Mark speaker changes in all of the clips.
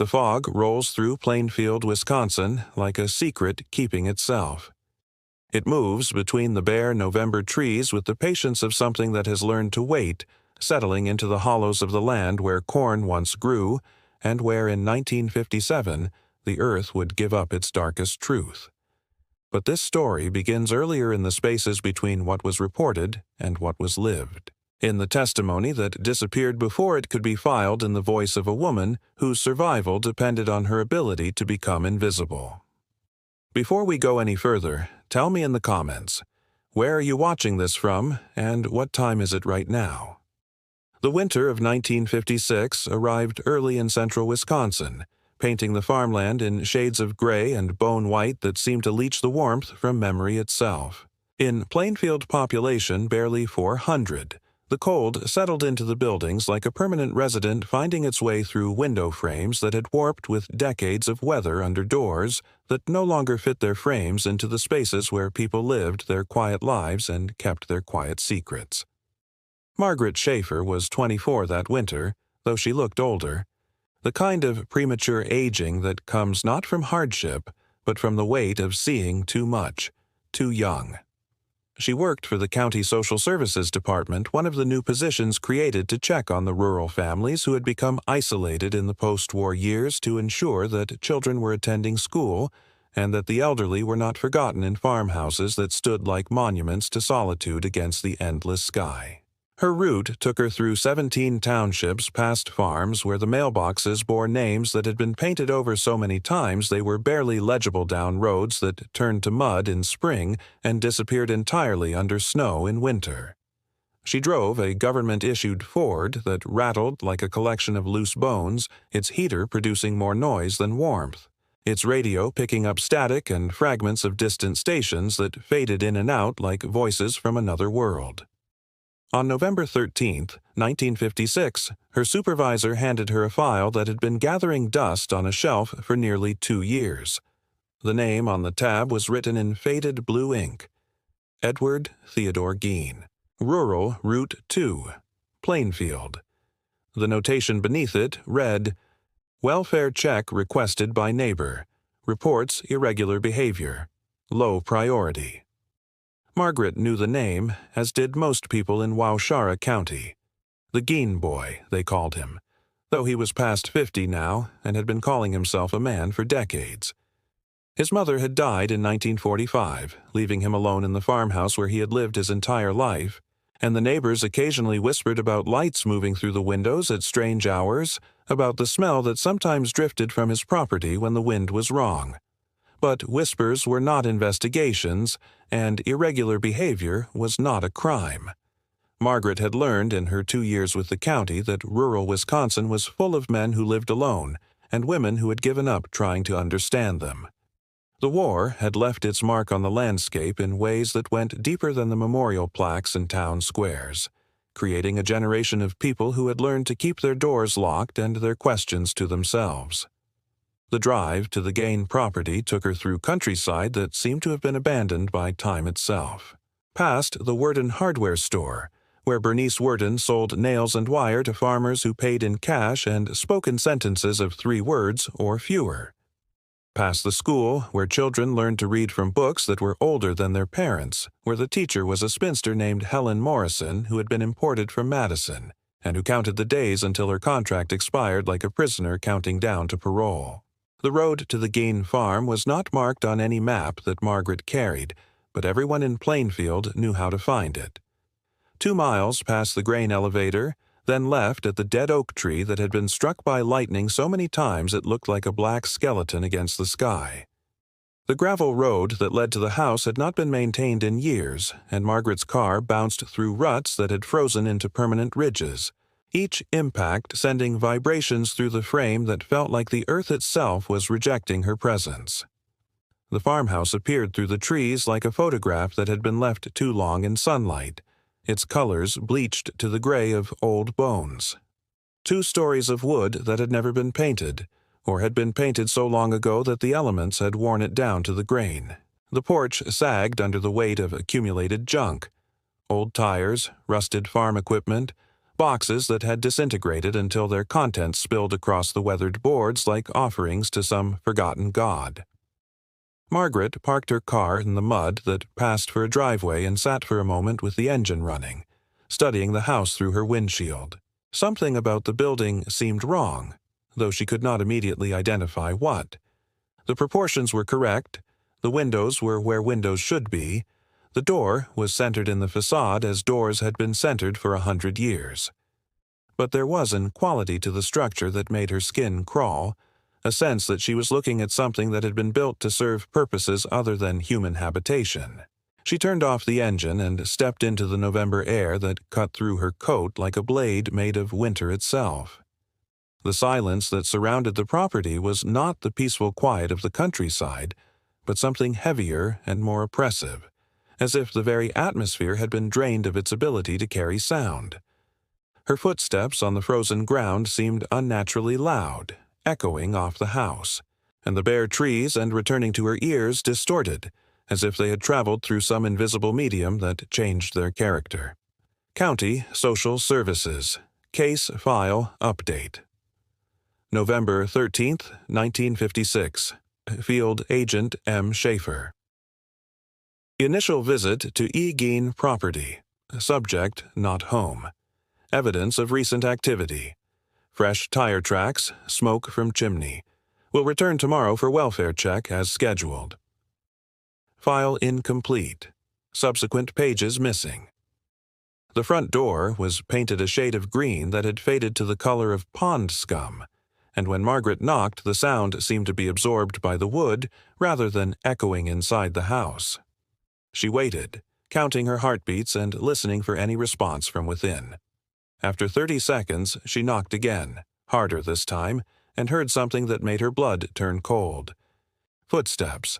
Speaker 1: The fog rolls through Plainfield, Wisconsin, like a secret keeping itself. It moves between the bare November trees with the patience of something that has learned to wait, settling into the hollows of the land where corn once grew, and where in 1957 the earth would give up its darkest truth. But this story begins earlier in the spaces between what was reported and what was lived, in the testimony that disappeared before it could be filed in the voice of a woman whose survival depended on her ability to become invisible. Before we go any further, tell me in the comments, where are you watching this from, and what time is it right now? The winter of 1956 arrived early in central Wisconsin, painting the farmland in shades of gray and bone white that seemed to leach the warmth from memory itself. In Plainfield population barely 400, the cold settled into the buildings like a permanent resident finding its way through window frames that had warped with decades of weather under doors that no longer fit their frames into the spaces where people lived their quiet lives and kept their quiet secrets. Margaret Schaefer was 24 that winter, though she looked older, the kind of premature aging that comes not from hardship, but from the weight of seeing too much, too young. She worked for the County Social Services Department, one of the new positions created to check on the rural families who had become isolated in the post-war years to ensure that children were attending school and that the elderly were not forgotten in farmhouses that stood like monuments to solitude against the endless sky. Her route took her through 17 townships past farms where the mailboxes bore names that had been painted over so many times they were barely legible down roads that turned to mud in spring and disappeared entirely under snow in winter. She drove a government-issued Ford that rattled like a collection of loose bones, its heater producing more noise than warmth, its radio picking up static and fragments of distant stations that faded in and out like voices from another world. On November 13, 1956, her supervisor handed her a file that had been gathering dust on a shelf for nearly 2 years. The name on the tab was written in faded blue ink. Edward Theodore Gein. Rural Route 2, Plainfield. The notation beneath it read, "Welfare check requested by neighbor. Reports irregular behavior. Low priority." Margaret knew the name, as did most people in Waushara County. The Gein boy, they called him, though he was past 50 now and had been calling himself a man for decades. His mother had died in 1945, leaving him alone in the farmhouse where he had lived his entire life, and the neighbors occasionally whispered about lights moving through the windows at strange hours, about the smell that sometimes drifted from his property when the wind was wrong. But whispers were not investigations, and irregular behavior was not a crime. Margaret had learned in her 2 years with the county that rural Wisconsin was full of men who lived alone and women who had given up trying to understand them. The war had left its mark on the landscape in ways that went deeper than the memorial plaques in town squares, creating a generation of people who had learned to keep their doors locked and their questions to themselves. The drive to the Gein property took her through countryside that seemed to have been abandoned by time itself. Past the Worden hardware store, where Bernice Worden sold nails and wire to farmers who paid in cash and spoke in sentences of 3 words or fewer. Past the school, where children learned to read from books that were older than their parents, where the teacher was a spinster named Helen Morrison who had been imported from Madison, and who counted the days until her contract expired like a prisoner counting down to parole. The road to the Gein farm was not marked on any map that Margaret carried, but everyone in Plainfield knew how to find it. 2 miles past the grain elevator, then left at the dead oak tree that had been struck by lightning so many times it looked like a black skeleton against the sky. The gravel road that led to the house had not been maintained in years, and Margaret's car bounced through ruts that had frozen into permanent ridges, each impact sending vibrations through the frame that felt like the earth itself was rejecting her presence. The farmhouse appeared through the trees like a photograph that had been left too long in sunlight, its colors bleached to the gray of old bones. 2 stories of wood that had never been painted, or had been painted so long ago that the elements had worn it down to the grain. The porch sagged under the weight of accumulated junk. Old tires, rusted farm equipment, boxes that had disintegrated until their contents spilled across the weathered boards like offerings to some forgotten god. Margaret parked her car in the mud that passed for a driveway and sat for a moment with the engine running, studying the house through her windshield. Something about the building seemed wrong, though she could not immediately identify what. The proportions were correct, the windows were where windows should be, the door was centered in the facade as doors had been centered for 100 years. But there was an quality to the structure that made her skin crawl, a sense that she was looking at something that had been built to serve purposes other than human habitation. She turned off the engine and stepped into the November air that cut through her coat like a blade made of winter itself. The silence that surrounded the property was not the peaceful quiet of the countryside, but something heavier and more oppressive, as if the very atmosphere had been drained of its ability to carry sound. Her footsteps on the frozen ground seemed unnaturally loud, echoing off the house, and the bare trees and returning to her ears distorted, as if they had traveled through some invisible medium that changed their character. County Social Services. Case File Update. November 13th, 1956. Field Agent M. Schaefer. Initial visit to Ed Gein property. Subject not home. Evidence of recent activity. Fresh tire tracks, smoke from chimney. Will return tomorrow for welfare check as scheduled. File incomplete. Subsequent pages missing. The front door was painted a shade of green that had faded to the color of pond scum, and when Margaret knocked, the sound seemed to be absorbed by the wood rather than echoing inside the house. She waited, counting her heartbeats and listening for any response from within. After 30 seconds, she knocked again, harder this time, and heard something that made her blood turn cold. Footsteps.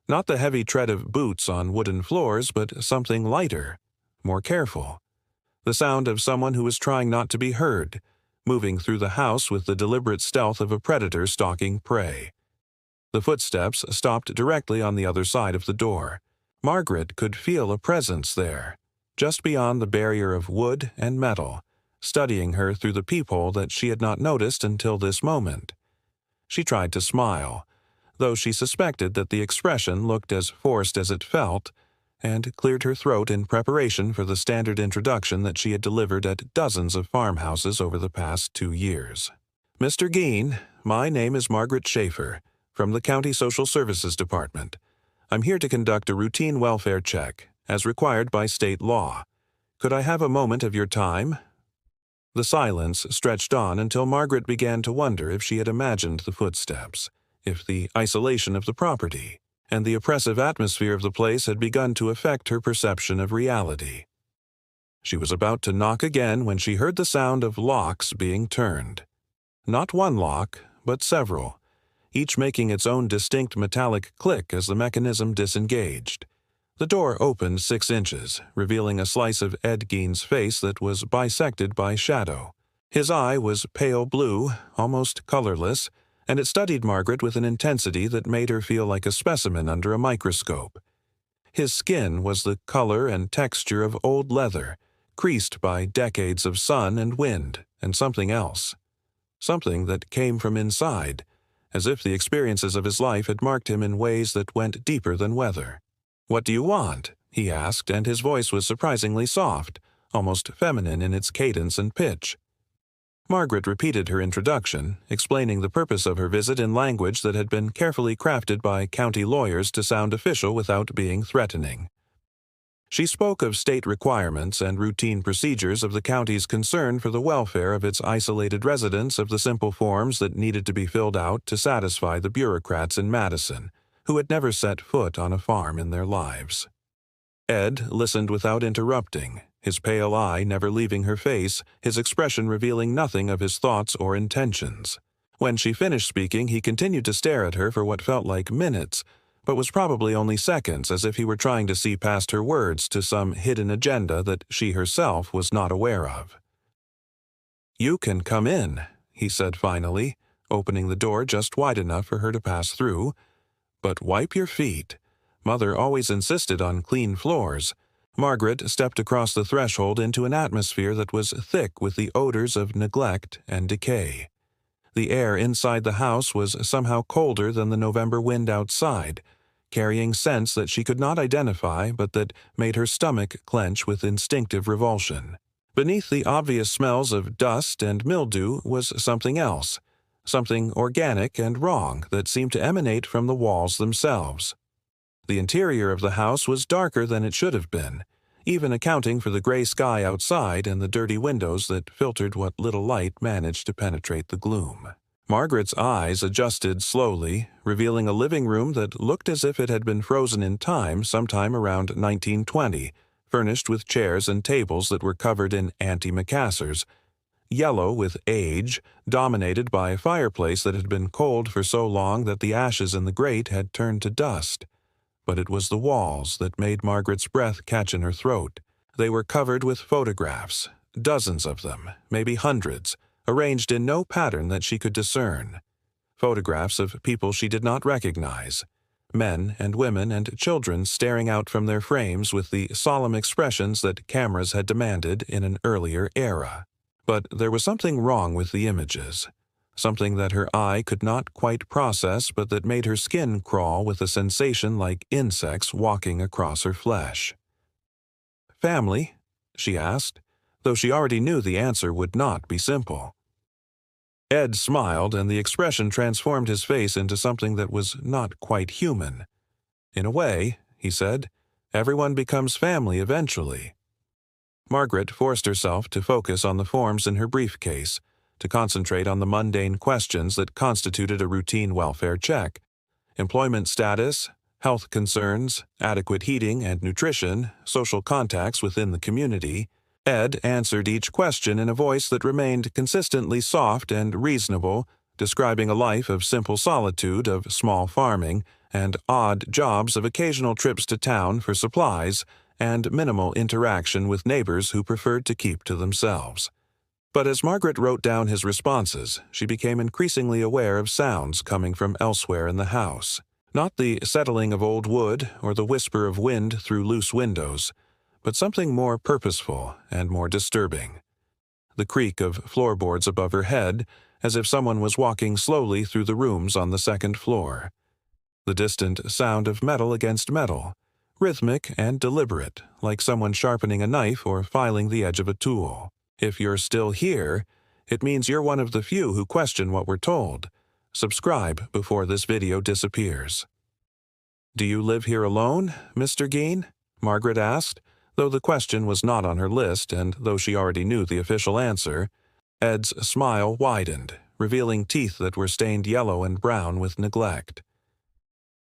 Speaker 1: Not the heavy tread of boots on wooden floors, but something lighter, more careful. The sound of someone who was trying not to be heard, moving through the house with the deliberate stealth of a predator stalking prey. The footsteps stopped directly on the other side of the door. Margaret could feel a presence there, just beyond the barrier of wood and metal, studying her through the peephole that she had not noticed until this moment. She tried to smile, though she suspected that the expression looked as forced as it felt, and cleared her throat in preparation for the standard introduction that she had delivered at dozens of farmhouses over the past 2 years. Mr. Gein, my name is Margaret Schaefer, from the County Social Services Department. I'm here to conduct a routine welfare check, as required by state law. Could I have a moment of your time? The silence stretched on until Margaret began to wonder if she had imagined the footsteps, if the isolation of the property and the oppressive atmosphere of the place had begun to affect her perception of reality. She was about to knock again when she heard the sound of locks being turned. Not one lock, but several, each making its own distinct metallic click as the mechanism disengaged. The door opened 6 inches, revealing a slice of Ed Gein's face that was bisected by shadow. His eye was pale blue, almost colorless, and it studied Margaret with an intensity that made her feel like a specimen under a microscope. His skin was the color and texture of old leather, creased by decades of sun and wind, and something else. Something that came from inside, as if the experiences of his life had marked him in ways that went deeper than weather. "What do you want?" he asked, and his voice was surprisingly soft, almost feminine in its cadence and pitch. Margaret repeated her introduction, explaining the purpose of her visit in language that had been carefully crafted by county lawyers to sound official without being threatening. She spoke of state requirements and routine procedures of the county's concern for the welfare of its isolated residents, of the simple forms that needed to be filled out to satisfy the bureaucrats in Madison, who had never set foot on a farm in their lives. Ed listened without interrupting, his pale eye never leaving her face, his expression revealing nothing of his thoughts or intentions. When she finished speaking, he continued to stare at her for what felt like minutes, but was probably only seconds, as if he were trying to see past her words to some hidden agenda that she herself was not aware of. "You can come in," he said finally, opening the door just wide enough for her to pass through. "But wipe your feet. Mother always insisted on clean floors. Margaret stepped across the threshold into an atmosphere that was thick with the odors of neglect and decay. The air inside the house was somehow colder than the November wind outside, carrying scents that she could not identify but that made her stomach clench with instinctive revulsion. Beneath the obvious smells of dust and mildew was something else, something organic and wrong that seemed to emanate from the walls themselves. The interior of the house was darker than it should have been, even accounting for the gray sky outside and the dirty windows that filtered what little light managed to penetrate the gloom. Margaret's eyes adjusted slowly, revealing a living room that looked as if it had been frozen in time sometime around 1920, furnished with chairs and tables that were covered in antimacassars, yellow with age, dominated by a fireplace that had been cold for so long that the ashes in the grate had turned to dust. But it was the walls that made Margaret's breath catch in her throat. They were covered with photographs, dozens of them, maybe hundreds, arranged in no pattern that she could discern. Photographs of people she did not recognize, men and women and children staring out from their frames with the solemn expressions that cameras had demanded in an earlier era. But there was something wrong with the images. Something that her eye could not quite process but that made her skin crawl with a sensation like insects walking across her flesh. "Family?" she asked, though she already knew the answer would not be simple. Ed smiled, and the expression transformed his face into something that was not quite human. "In a way," he said, "everyone becomes family eventually." Margaret forced herself to focus on the forms in her briefcase, to concentrate on the mundane questions that constituted a routine welfare check: employment status, health concerns, adequate heating and nutrition, social contacts within the community. Ed answered each question in a voice that remained consistently soft and reasonable, describing a life of simple solitude, of small farming, and odd jobs of occasional trips to town for supplies, and minimal interaction with neighbors who preferred to keep to themselves. But as Margaret wrote down his responses, she became increasingly aware of sounds coming from elsewhere in the house. Not the settling of old wood or the whisper of wind through loose windows, but something more purposeful and more disturbing. The creak of floorboards above her head, as if someone was walking slowly through the rooms on the second floor. The distant sound of metal against metal, rhythmic and deliberate, like someone sharpening a knife or filing the edge of a tool. If you're still here, it means you're one of the few who question what we're told. Subscribe before this video disappears. "Do you live here alone, Mr. Gein?" Margaret asked, though the question was not on her list and though she already knew the official answer. Ed's smile widened, revealing teeth that were stained yellow and brown with neglect.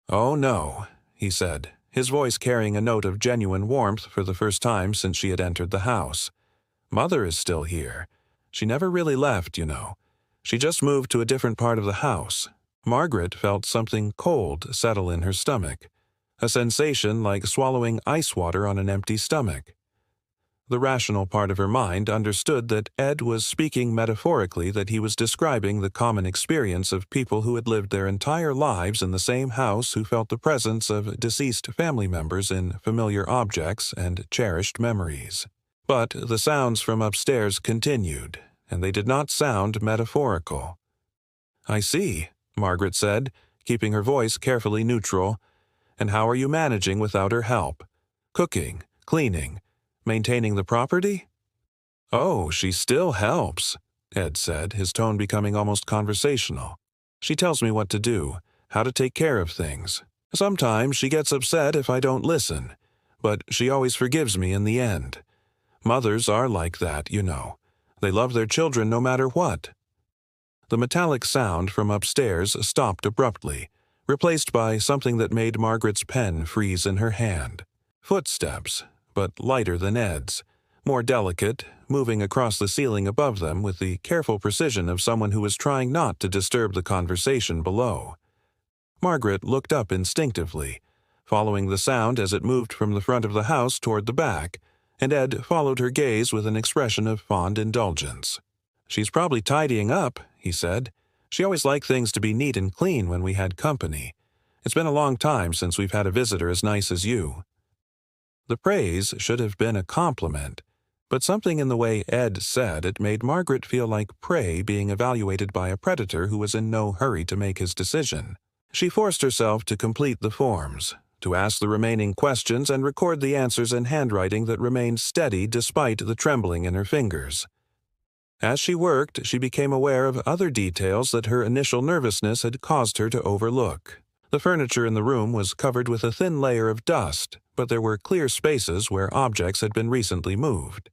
Speaker 1: "Oh, no," he said, his voice carrying a note of genuine warmth for the first time since she had entered the house. "Mother is still here. She never really left, you know. She just moved to a different part of the house." Margaret felt something cold settle in her stomach, a sensation like swallowing ice water on an empty stomach. The rational part of her mind understood that Ed was speaking metaphorically, that he was describing the common experience of people who had lived their entire lives in the same house, who felt the presence of deceased family members in familiar objects and cherished memories. But the sounds from upstairs continued, and they did not sound metaphorical. "I see," Margaret said, keeping her voice carefully neutral. "And how are you managing without her help? Cooking, cleaning, maintaining the property?" "Oh, she still helps," Ed said, his tone becoming almost conversational. "She tells me what to do, how to take care of things. Sometimes she gets upset if I don't listen, but she always forgives me in the end. Mothers are like that, you know. They love their children no matter what." The metallic sound from upstairs stopped abruptly, replaced by something that made Margaret's pen freeze in her hand. Footsteps, but lighter than Ed's, more delicate, moving across the ceiling above them with the careful precision of someone who was trying not to disturb the conversation below. Margaret looked up instinctively, following the sound as it moved from the front of the house toward the back, and Ed followed her gaze with an expression of fond indulgence. "She's probably tidying up," he said. "She always liked things to be neat and clean when we had company. It's been a long time since we've had a visitor as nice as you." The praise should have been a compliment, but something in the way Ed said it made Margaret feel like prey being evaluated by a predator who was in no hurry to make his decision. She forced herself to complete the forms, to ask the remaining questions and record the answers in handwriting that remained steady despite the trembling in her fingers. As she worked, she became aware of other details that her initial nervousness had caused her to overlook. The furniture in the room was covered with a thin layer of dust, but there were clear spaces where objects had been recently moved.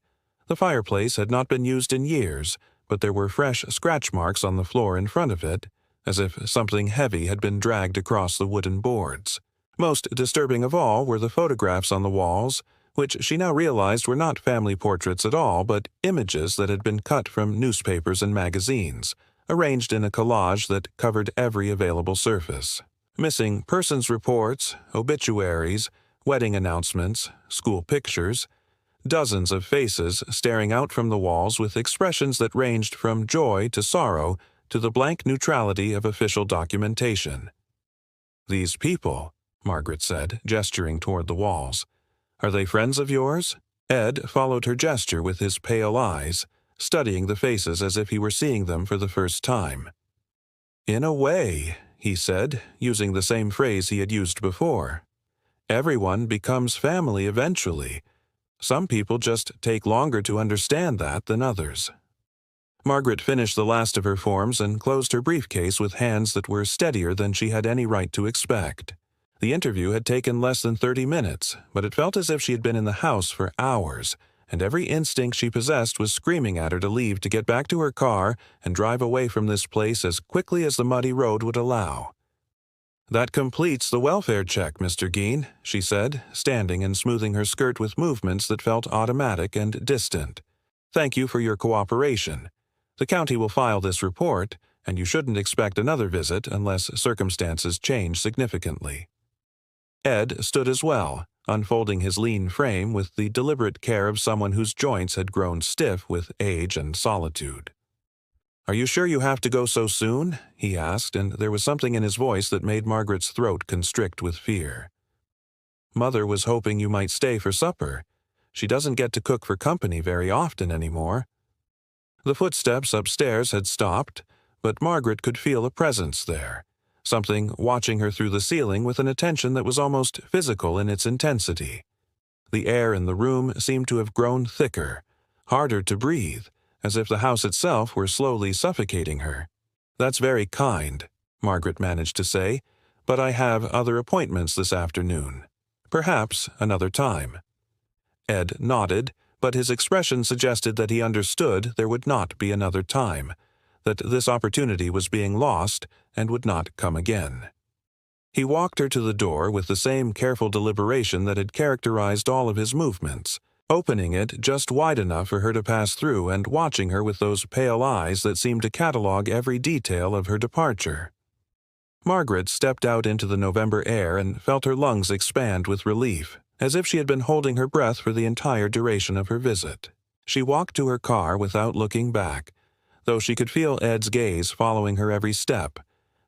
Speaker 1: The fireplace had not been used in years, but there were fresh scratch marks on the floor in front of it, as if something heavy had been dragged across the wooden boards. Most disturbing of all were the photographs on the walls, which she now realized were not family portraits at all, but images that had been cut from newspapers and magazines, arranged in a collage that covered every available surface. Missing persons reports, obituaries, wedding announcements, school pictures, dozens of faces staring out from the walls with expressions that ranged from joy to sorrow to the blank neutrality of official documentation. "These people," Margaret said, gesturing toward the walls. "Are they friends of yours?" Ed followed her gesture with his pale eyes, studying the faces as if he were seeing them for the first time. "In a way," he said, using the same phrase he had used before. "Everyone becomes family eventually. Some people just take longer to understand that than others." Margaret finished the last of her forms and closed her briefcase with hands that were steadier than she had any right to expect. The interview had taken less than 30 minutes, but it felt as if she had been in the house for hours, and every instinct she possessed was screaming at her to leave to get back to her car and drive away from this place as quickly as the muddy road would allow. "That completes the welfare check, Mr. Gein," she said, standing and smoothing her skirt with movements that felt automatic and distant. "Thank you for your cooperation. The county will file this report, and you shouldn't expect another visit unless circumstances change significantly." Ed stood as well, unfolding his lean frame with the deliberate care of someone whose joints had grown stiff with age and solitude. "Are you sure you have to go so soon?" he asked, and there was something in his voice that made Margaret's throat constrict with fear. "Mother was hoping you might stay for supper. She doesn't get to cook for company very often anymore." The footsteps upstairs had stopped, but Margaret could feel a presence there, something watching her through the ceiling with an attention that was almost physical in its intensity. The air in the room seemed to have grown thicker, harder to breathe, as if the house itself were slowly suffocating her. "That's very kind," Margaret managed to say, "but I have other appointments this afternoon. Perhaps another time." Ed nodded, but his expression suggested that he understood there would not be another time, that this opportunity was being lost and would not come again. He walked her to the door with the same careful deliberation that had characterized all of his movements, opening it just wide enough for her to pass through and watching her with those pale eyes that seemed to catalog every detail of her departure. Margaret stepped out into the November air and felt her lungs expand with relief, as if she had been holding her breath for the entire duration of her visit. She walked to her car without looking back, though she could feel Ed's gaze following her every step,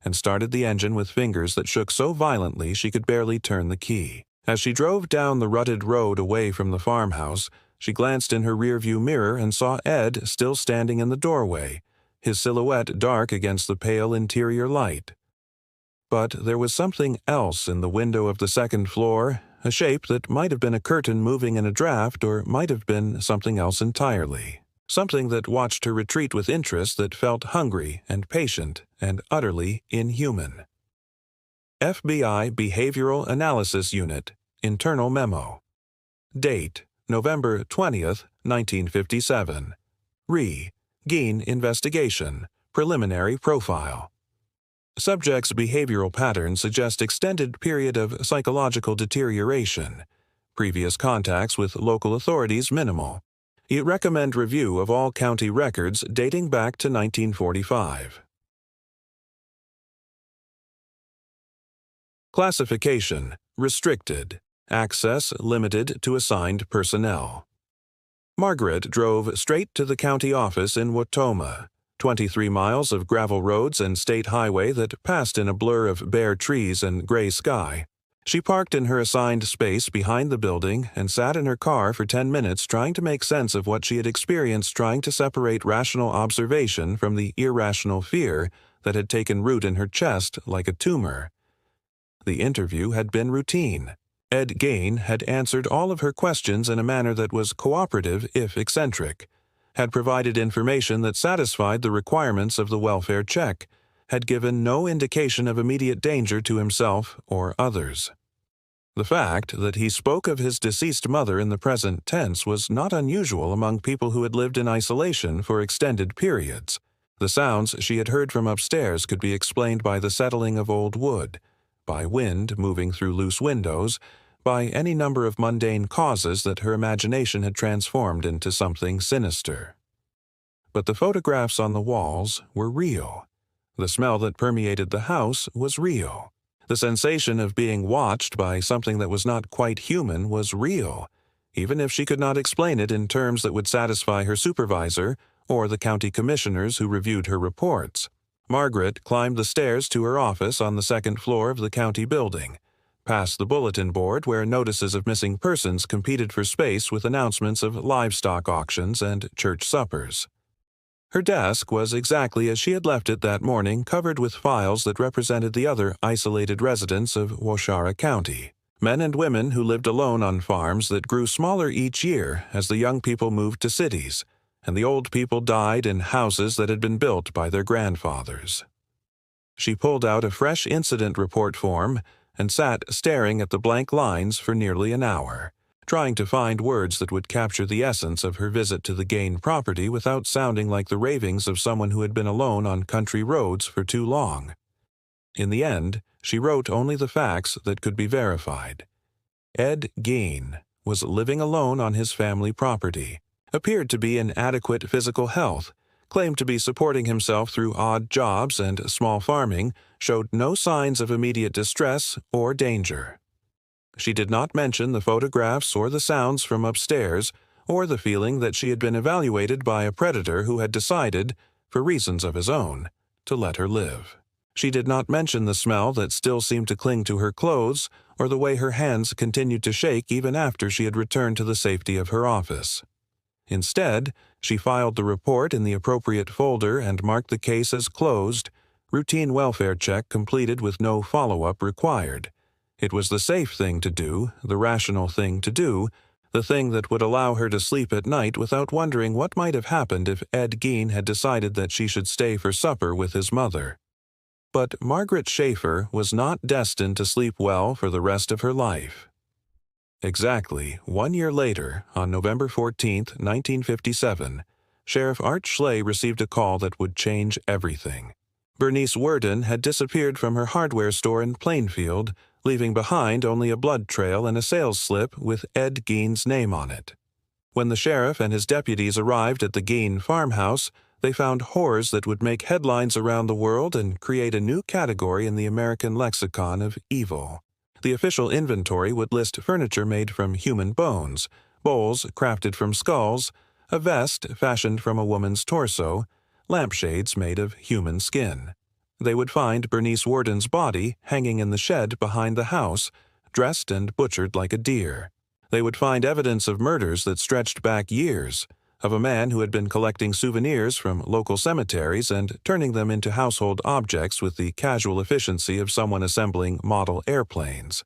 Speaker 1: and started the engine with fingers that shook so violently she could barely turn the key. As she drove down the rutted road away from the farmhouse, she glanced in her rearview mirror and saw Ed still standing in the doorway, his silhouette dark against the pale interior light. But there was something else in the window of the second floor, a shape that might have been a curtain moving in a draft or might have been something else entirely. Something that watched her retreat with interest that felt hungry and patient and utterly inhuman. FBI Behavioral Analysis Unit, Internal Memo. Date, November 20th, 1957. Gein Investigation, Preliminary Profile. Subject's behavioral patterns suggest extended period of psychological deterioration. Previous contacts with local authorities minimal. You recommend review of all county records dating back to 1945. Classification: restricted. Access limited to assigned personnel. Margaret drove straight to the county office in Wautoma, 23 miles of gravel roads and state highway that passed in a blur of bare trees and gray sky. She parked in her assigned space behind the building and sat in her car for 10 minutes trying to make sense of what she had experienced, trying to separate rational observation from the irrational fear that had taken root in her chest like a tumor. The interview had been routine. Ed Gein had answered all of her questions in a manner that was cooperative if eccentric, had provided information that satisfied the requirements of the welfare check, had given no indication of immediate danger to himself or others. The fact that he spoke of his deceased mother in the present tense was not unusual among people who had lived in isolation for extended periods. The sounds she had heard from upstairs could be explained by the settling of old wood, by wind moving through loose windows, by any number of mundane causes that her imagination had transformed into something sinister. But the photographs on the walls were real. The smell that permeated the house was real. The sensation of being watched by something that was not quite human was real, even if she could not explain it in terms that would satisfy her supervisor or the county commissioners who reviewed her reports. Margaret climbed the stairs to her office on the second floor of the county building, past the bulletin board where notices of missing persons competed for space with announcements of livestock auctions and church suppers. Her desk was exactly as she had left it that morning, covered with files that represented the other isolated residents of Waushara County, men and women who lived alone on farms that grew smaller each year as the young people moved to cities, and the old people died in houses that had been built by their grandfathers. She pulled out a fresh incident report form and sat staring at the blank lines for nearly an hour, trying to find words that would capture the essence of her visit to the Gein property without sounding like the ravings of someone who had been alone on country roads for too long. In the end, she wrote only the facts that could be verified. Ed Gein was living alone on his family property, appeared to be in adequate physical health, claimed to be supporting himself through odd jobs and small farming, showed no signs of immediate distress or danger. She did not mention the photographs or the sounds from upstairs, or the feeling that she had been evaluated by a predator who had decided, for reasons of his own, to let her live. She did not mention the smell that still seemed to cling to her clothes, or the way her hands continued to shake even after she had returned to the safety of her office. Instead, she filed the report in the appropriate folder and marked the case as closed, routine welfare check completed with no follow-up required. It was the safe thing to do, the rational thing to do, the thing that would allow her to sleep at night without wondering what might have happened if Ed Gein had decided that she should stay for supper with his mother. But Margaret Schaefer was not destined to sleep well for the rest of her life. Exactly 1 year later, on November 14, 1957, Sheriff Art Schley received a call that would change everything. Bernice Worden had disappeared from her hardware store in Plainfield, leaving behind only a blood trail and a sales slip with Ed Gein's name on it. When the sheriff and his deputies arrived at the Gein farmhouse, they found horrors that would make headlines around the world and create a new category in the American lexicon of evil. The official inventory would list furniture made from human bones, bowls crafted from skulls, a vest fashioned from a woman's torso, lampshades made of human skin. They would find Bernice Worden's body hanging in the shed behind the house, dressed and butchered like a deer. They would find evidence of murders that stretched back years, of a man who had been collecting souvenirs from local cemeteries and turning them into household objects with the casual efficiency of someone assembling model airplanes.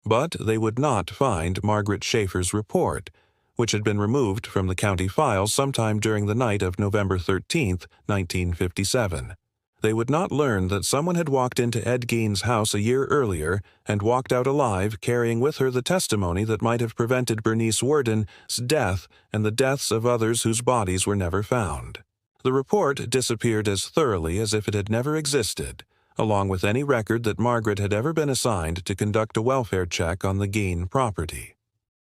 Speaker 1: But they would not find Margaret Schaefer's report, which had been removed from the county files sometime during the night of November 13, 1957. They would not learn that someone had walked into Ed Gein's house a year earlier and walked out alive, carrying with her the testimony that might have prevented Bernice Worden's death and the deaths of others whose bodies were never found. The report disappeared as thoroughly as if it had never existed, along with any record that Margaret had ever been assigned to conduct a welfare check on the Gein property.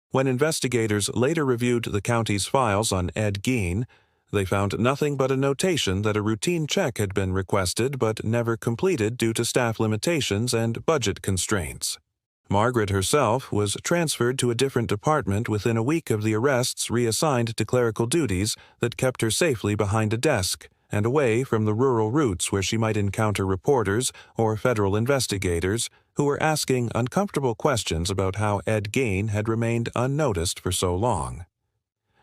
Speaker 1: When investigators later reviewed the county's files on Ed Gein, they found nothing but a notation that a routine check had been requested but never completed due to staff limitations and budget constraints. Margaret herself was transferred to a different department within a week of the arrests, reassigned to clerical duties that kept her safely behind a desk and away from the rural routes where she might encounter reporters or federal investigators who were asking uncomfortable questions about how Ed Gein had remained unnoticed for so long.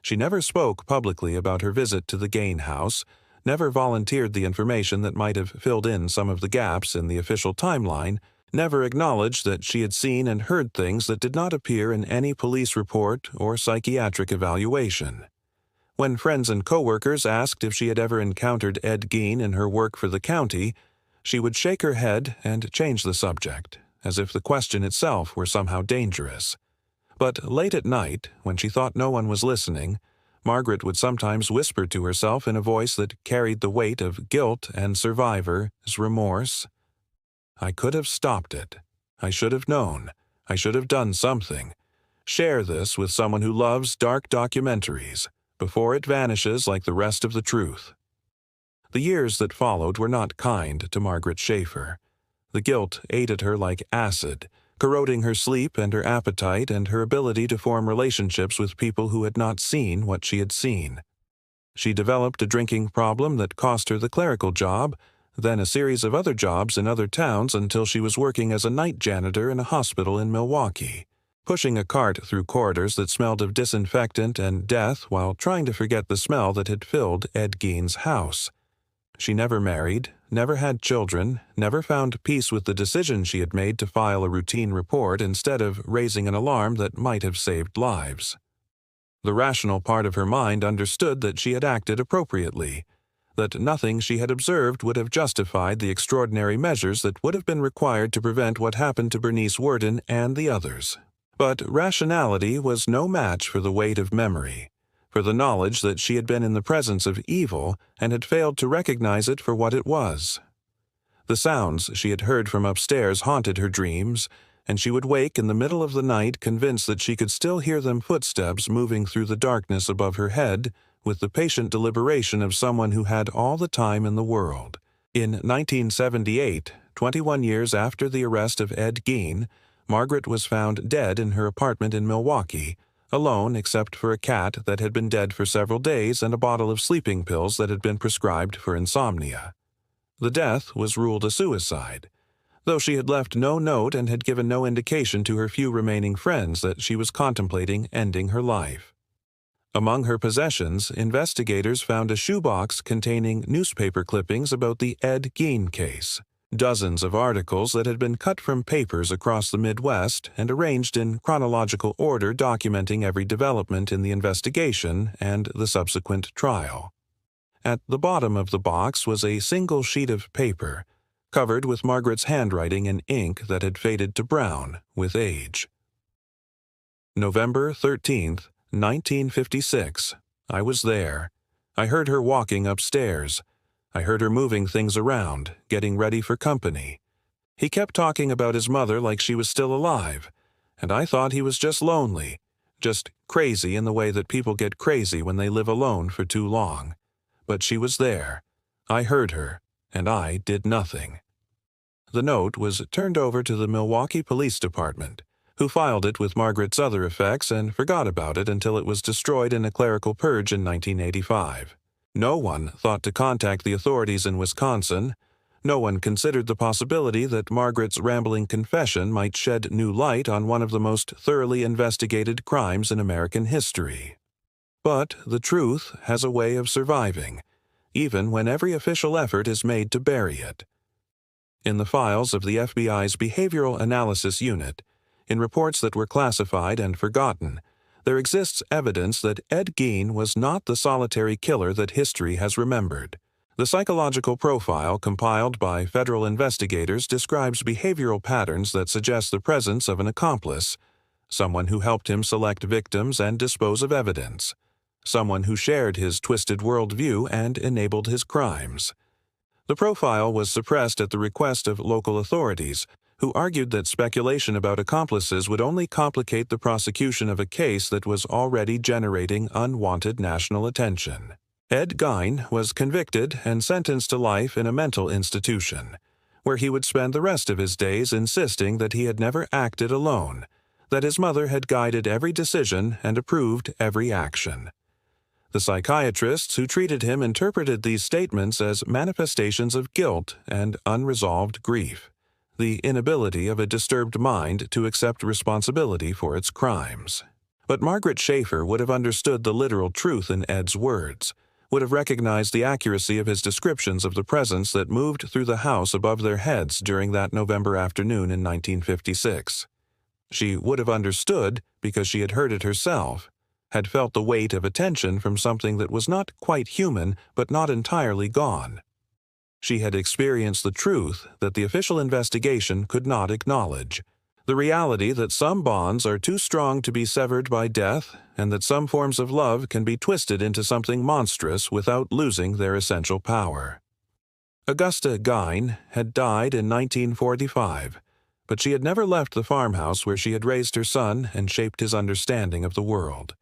Speaker 1: She never spoke publicly about her visit to the Gein house, never volunteered the information that might have filled in some of the gaps in the official timeline, never acknowledged that she had seen and heard things that did not appear in any police report or psychiatric evaluation. When friends and coworkers asked if she had ever encountered Ed Gein in her work for the county, she would shake her head and change the subject, as if the question itself were somehow dangerous. But late at night, when she thought no one was listening, Margaret would sometimes whisper to herself in a voice that carried the weight of guilt and survivor's remorse, "I could have stopped it. I should have known. I should have done something. Share this with someone who loves dark documentaries, before it vanishes like the rest of the truth." The years that followed were not kind to Margaret Schaefer. The guilt ate at her like acid, corroding her sleep and her appetite and her ability to form relationships with people who had not seen what she had seen. She developed a drinking problem that cost her the clerical job, then a series of other jobs in other towns until she was working as a night janitor in a hospital in Milwaukee, pushing a cart through corridors that smelled of disinfectant and death while trying to forget the smell that had filled Ed Gein's house. She never married, never had children, never found peace with the decision she had made to file a routine report instead of raising an alarm that might have saved lives. The rational part of her mind understood that she had acted appropriately, that nothing she had observed would have justified the extraordinary measures that would have been required to prevent what happened to Bernice Worden and the others. But rationality was no match for the weight of memory, for the knowledge that she had been in the presence of evil and had failed to recognize it for what it was. The sounds she had heard from upstairs haunted her dreams, and she would wake in the middle of the night convinced that she could still hear them footsteps moving through the darkness above her head with the patient deliberation of someone who had all the time in the world. In 1978, 21 years after the arrest of Ed Gein, Margaret was found dead in her apartment in Milwaukee, alone except for a cat that had been dead for several days and a bottle of sleeping pills that had been prescribed for insomnia. The death was ruled a suicide, though she had left no note and had given no indication to her few remaining friends that she was contemplating ending her life. Among her possessions, investigators found a shoebox containing newspaper clippings about the Ed Gein case, dozens of articles that had been cut from papers across the Midwest and arranged in chronological order documenting every development in the investigation and the subsequent trial. At the bottom of the box was a single sheet of paper, covered with Margaret's handwriting in ink that had faded to brown with age. November 13th, 1956. I was there. I heard her walking upstairs. I heard her moving things around, getting ready for company. He kept talking about his mother like she was still alive, and I thought he was just lonely, just crazy in the way that people get crazy when they live alone for too long. But she was there. I heard her, and I did nothing. The note was turned over to the Milwaukee Police Department, who filed it with Margaret's other effects and forgot about it until it was destroyed in a clerical purge in 1985. No one thought to contact the authorities in Wisconsin. No one considered the possibility that Margaret's rambling confession might shed new light on one of the most thoroughly investigated crimes in American history. But the truth has a way of surviving, even when every official effort is made to bury it. In the files of the FBI's Behavioral Analysis Unit, in reports that were classified and forgotten, there exists evidence that Ed Gein was not the solitary killer that history has remembered. The psychological profile compiled by federal investigators describes behavioral patterns that suggest the presence of an accomplice, someone who helped him select victims and dispose of evidence, someone who shared his twisted worldview and enabled his crimes. The profile was suppressed at the request of local authorities, who argued that speculation about accomplices would only complicate the prosecution of a case that was already generating unwanted national attention. Ed Gein was convicted and sentenced to life in a mental institution, where he would spend the rest of his days insisting that he had never acted alone, that his mother had guided every decision and approved every action. The psychiatrists who treated him interpreted these statements as manifestations of guilt and unresolved grief, the inability of a disturbed mind to accept responsibility for its crimes. But Margaret Schaefer would have understood the literal truth in Ed's words, would have recognized the accuracy of his descriptions of the presence that moved through the house above their heads during that November afternoon in 1956. She would have understood because she had heard it herself, had felt the weight of attention from something that was not quite human but not entirely gone. She had experienced the truth that the official investigation could not acknowledge, the reality that some bonds are too strong to be severed by death, and that some forms of love can be twisted into something monstrous without losing their essential power. Augusta Gein had died in 1945, but she had never left the farmhouse where she had raised her son and shaped his understanding of the world.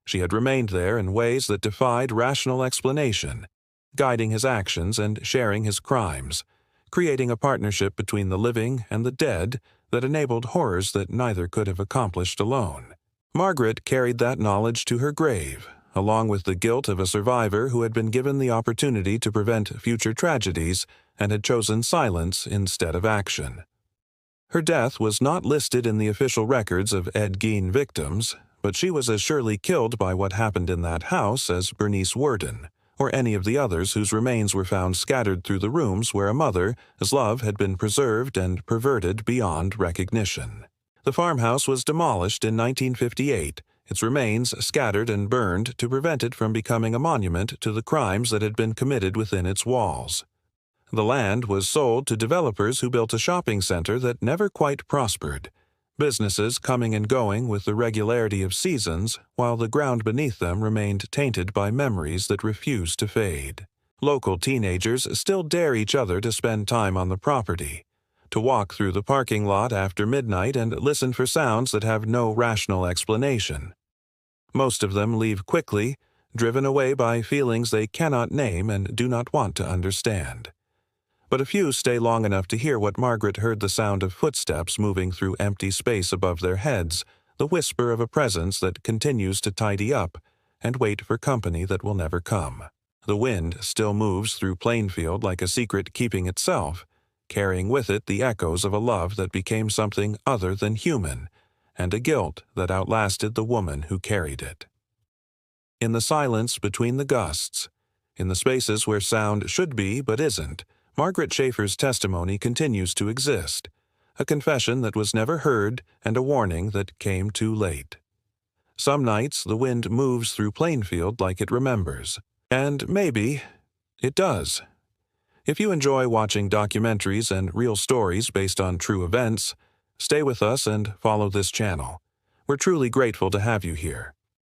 Speaker 1: She had remained there in ways that defied rational explanation, guiding his actions and sharing his crimes, creating a partnership between the living and the dead that enabled horrors that neither could have accomplished alone. Margaret carried that knowledge to her grave, along with the guilt of a survivor who had been given the opportunity to prevent future tragedies and had chosen silence instead of action. Her death was not listed in the official records of Ed Gein victims, but she was as surely killed by what happened in that house as Bernice Worden, or any of the others whose remains were found scattered through the rooms where a mother's love had been preserved and perverted beyond recognition. The farmhouse was demolished in 1958, its remains scattered and burned to prevent it from becoming a monument to the crimes that had been committed within its walls. The land was sold to developers who built a shopping center that never quite prospered, businesses coming and going with the regularity of seasons, while the ground beneath them remained tainted by memories that refused to fade. Local teenagers still dare each other to spend time on the property, to walk through the parking lot after midnight and listen for sounds that have no rational explanation. Most of them leave quickly, driven away by feelings they cannot name and do not want to understand. But a few stay long enough to hear what Margaret heard: the sound of footsteps moving through empty space above their heads, the whisper of a presence that continues to tidy up and wait for company that will never come. The wind still moves through Plainfield like a secret keeping itself, carrying with it the echoes of a love that became something other than human, and a guilt that outlasted the woman who carried it. In the silence between the gusts, in the spaces where sound should be but isn't, Margaret Schaefer's testimony continues to exist, a confession that was never heard and a warning that came too late. Some nights the wind moves through Plainfield like it remembers, and maybe it does. If you enjoy watching documentaries and real stories based on true events, stay with us and follow this channel. We're truly grateful to have you here.